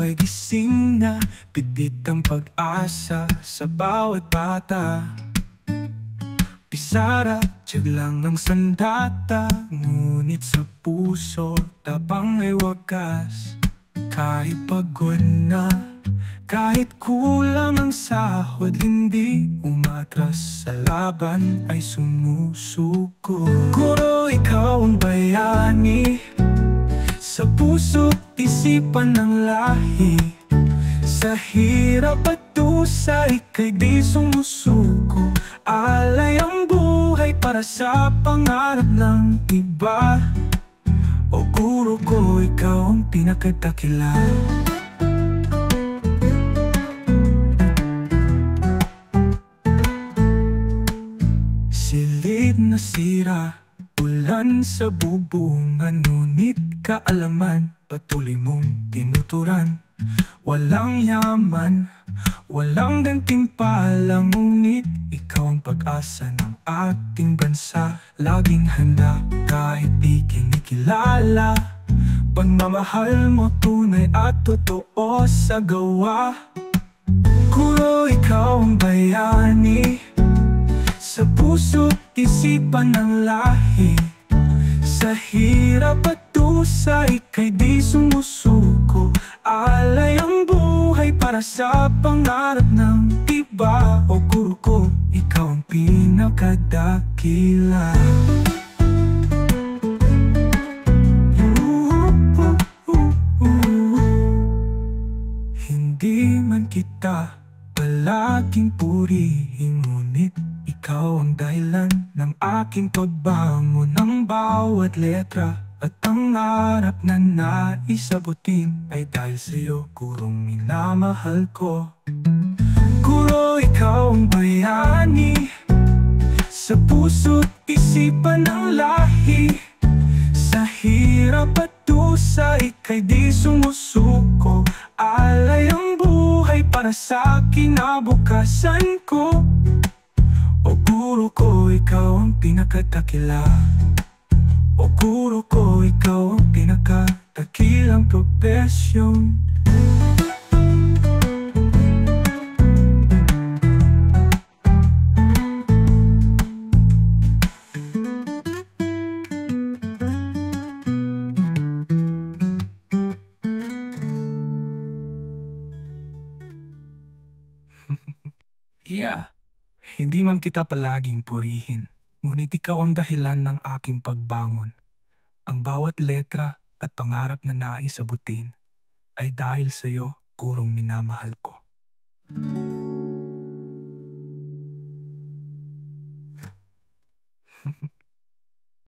ay gising na, pidit ang pag-asa sa bawat bata. Pisara, tiyag lang ang sandata, ngunit sa puso, tapang ay wagas. Kahit pagod na, kahit kulang ang sahod, hindi umatras sa laban ay sumusuko. Guro, ikaw ang bayani, sa puso't isipan ng lahi. Sa hirap at dusa, ika'y di sumusuko. Alay ang buhay para sa pangarap ng iba. O guro ko, ikaw ang pinakadakila. Silid na sira, ulan sa bubungan, ngunit kaalaman, patuloy mong tinuturan. Walang yaman, walang gantimpala, ngunit ikaw ang pag-asa ng ating bansa. Laging handa kahit di kinikilala, pagmamahal mo tunay at totoo sa gawa. Guro, ikaw ang bayani, sa puso't isipan ng lahi. Sa hirap at dusa, ika'y di sumusuko. Alay ang buhay para sa pangarap ng iba. O guro ko, ikaw ang pinakadakila. Hindi man kita palaging purihin, ngunit ikaw ang dahilan ng aking pagbangon. Ng bawat letra at ang harap na naisabutin ay dahil sa'yo, gurong minamahal ko. Guro, ikaw ang bayani, sa puso't isipan ng lahi. Sa hirap at dusa, ika'y di sumusuko. Alay ang buhay para sa kinabukasan ko. O guro ko, ikaw ang pinakadakila. O guro ko, ikaw ang pinakadakilang propesyon. Yeah. Hindi man kita palaging purihin, ngunit ikaw ang dahilan ng aking pagbangon. Ang bawat letra at pangarap na naisabutin ay dahil sa'yo, gurong minamahal ko.